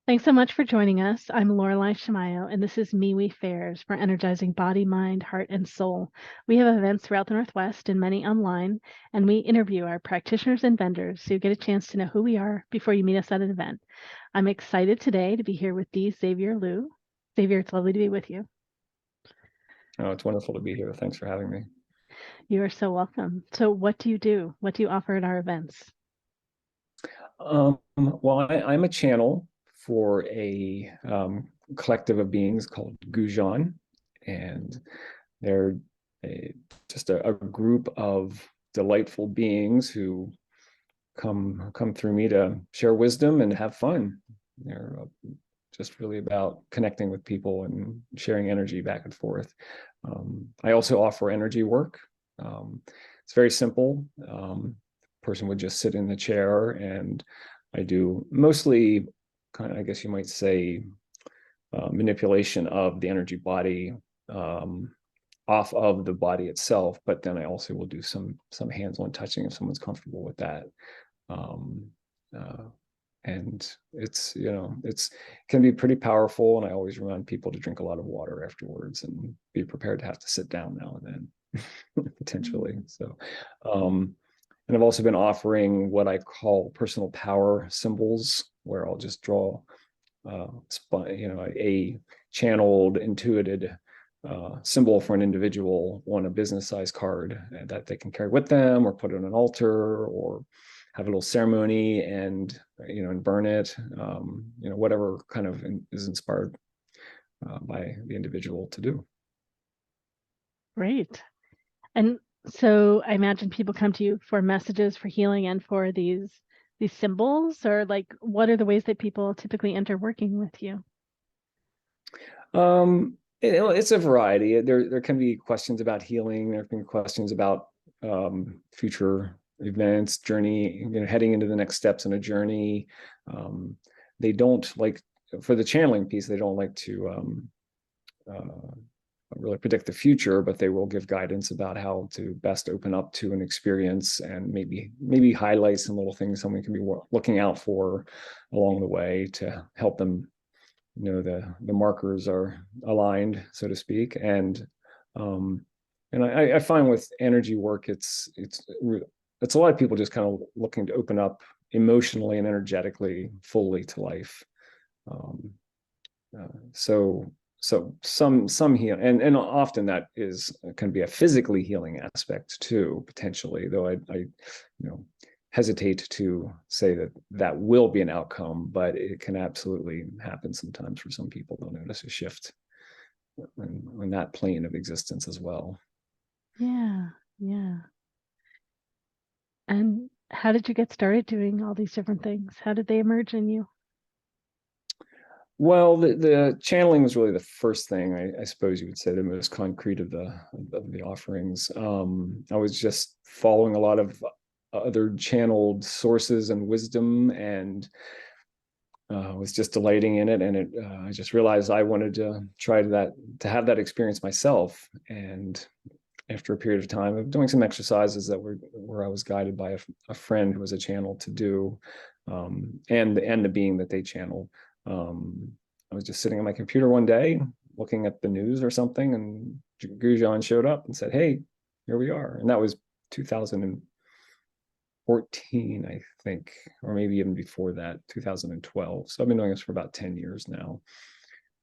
Thanks so much for joining us. I'm Lorelei Shamayo, and this is MeWe Fairs for energizing body, mind, heart, and soul. We have events throughout the Northwest and many online, and we interview our practitioners and vendors so you get a chance to know who we are before you meet us at an event. I'm excited today to be here with Xavier Liu. Xavier, it's lovely to be with you. Oh, it's wonderful to be here. Thanks for having me. You are so welcome. So what do you do? What do you offer at our events? Well, I'm a channel for a collective of beings called Gujan, and they're a, just a group of delightful beings who come through me to share wisdom and have fun. They're just really about connecting with people and sharing energy back and forth. I also offer energy work. It's very simple. Person would just sit in the chair, and I do mostly kind of, I guess you might say, manipulation of the energy body off of the body itself, but then I also will do some hands-on touching if someone's comfortable with that. Um, uh, and it's it's can be pretty powerful, and I always remind people to drink a lot of water afterwards and be prepared to have to sit down now and then potentially. So and I've also been offering what I call personal power symbols, where I'll just draw a channeled intuited symbol for an individual on a business size card that they can carry with them or put on an altar or have a little ceremony and and burn it, whatever kind of is inspired by the individual to do. Great. And so I imagine people come to you for messages for healing and for these symbols, or like what are the ways that people typically enter working with you? It's a variety. There can be questions about healing. There can be questions about future events, journey, heading into the next steps in a journey. They don't like, for the channeling piece, they don't like to really predict the future, but they will give guidance about how to best open up to an experience and maybe highlight some little things someone can be looking out for along the way to help them the markers are aligned, so to speak. And I find with energy work, it's a lot of people just kind of looking to open up emotionally and energetically fully to life. um, so some heal, and often that can be a physically healing aspect too, potentially, though I hesitate to say that will be an outcome, but it can absolutely happen sometimes for some people. They'll notice a shift in that plane of existence as well. Yeah, yeah. And how did you get started doing all these different things? How did they emerge in you? Well, the channeling was really the first thing, I suppose you would say, the most concrete of the offerings. I was just following a lot of other channeled sources and wisdom, and was just delighting in it. And I just realized I wanted to try to have that experience myself. And after a period of time of doing some exercises that were where I was guided by a friend who was a channel to do, and the being that they channeled. I was just sitting on my computer one day looking at the news or something, and Gujan showed up and said, "Hey, here we are." And that was 2014, I think, or maybe even before that, 2012. So I've been doing this for about 10 years now.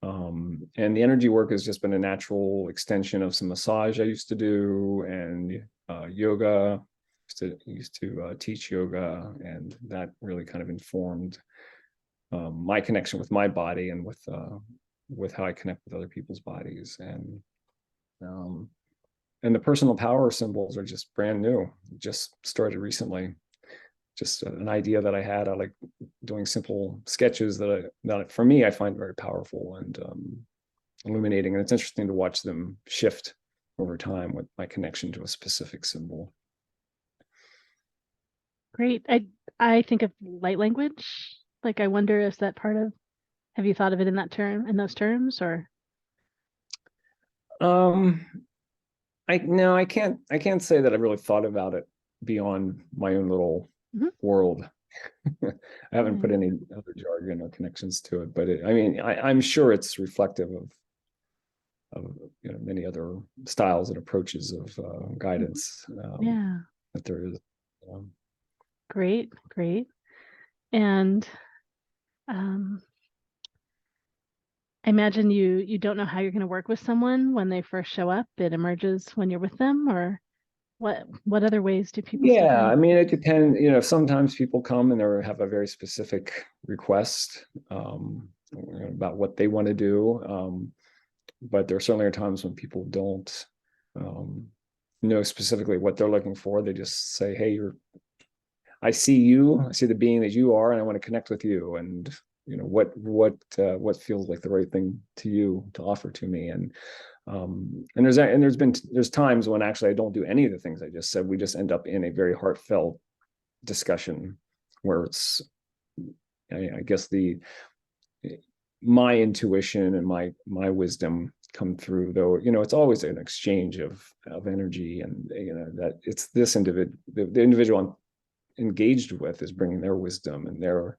And the energy work has just been a natural extension of some massage I used to do, and yoga. Used to teach yoga, and that really kind of informed my connection with my body and with how I connect with other people's bodies. Um, and the personal power symbols are just brand new, just started recently. Just an idea that I had. I like doing simple sketches that for me I find very powerful and illuminating, and it's interesting to watch them shift over time with my connection to a specific symbol. Great. I think of light language. Like I wonder, is that part of, have you thought of it in that term, in those terms, or? Um, I can't say that I really thought about it beyond my own little Mhm. world. I haven't put any other jargon or connections to it, but I mean, I'm sure it's reflective of many other styles and approaches of guidance Yeah. that there is. Um, Great, great. And um, I imagine you don't know how you're going to work with someone when they first show up. It emerges when you're with them, or what other ways do people step yeah, in? I mean, it depends. Sometimes people come and they have a very specific request about what they want to do. But there certainly are times when people don't um, know specifically what they're looking for. They just say, "Hey, I see you. I see the being that you are, and I want to connect with you." And what feels like the right thing to you to offer to me. And there's times when actually I don't do any of the things I just said. We just end up in a very heartfelt discussion where it's, I guess, my intuition and my wisdom come through, though it's always an exchange of energy, and that it's this individual, the individual I'm engaged with is bringing their wisdom and their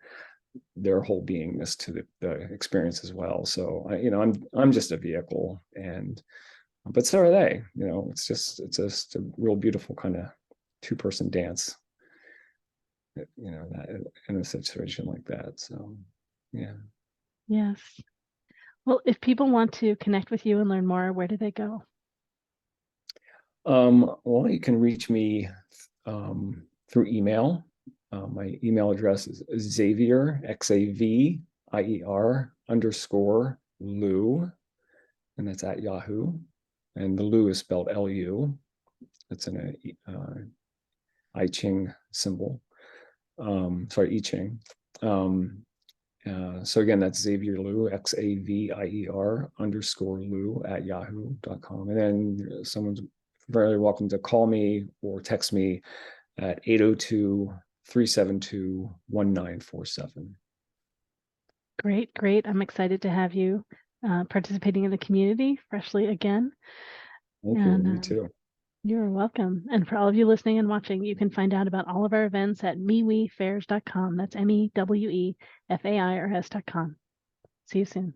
whole beingness to the experience as well. So I'm just a vehicle, but so are they. It's just a real beautiful kind of two-person dance, that in a situation like that. So yeah. Yes. Well, if people want to connect with you and learn more, where do they go? Well, you can reach me through email. My email address is Xavier, Xavier _Lou, and that's at Yahoo. And the Lu is spelled Lu. It's an I Ching symbol. Sorry, I Ching. So again, that's Xavier Liu, Xavier _Lou at yahoo.com. And then someone's very welcome to call me or text me at 802-372-1947. Great, great. I'm excited to have you participating in the community freshly again. Thank you. And Me too. you're welcome. And for all of you listening and watching, you can find out about all of our events at mewefairs.com. That's MEWEFAIRS.com. See you soon.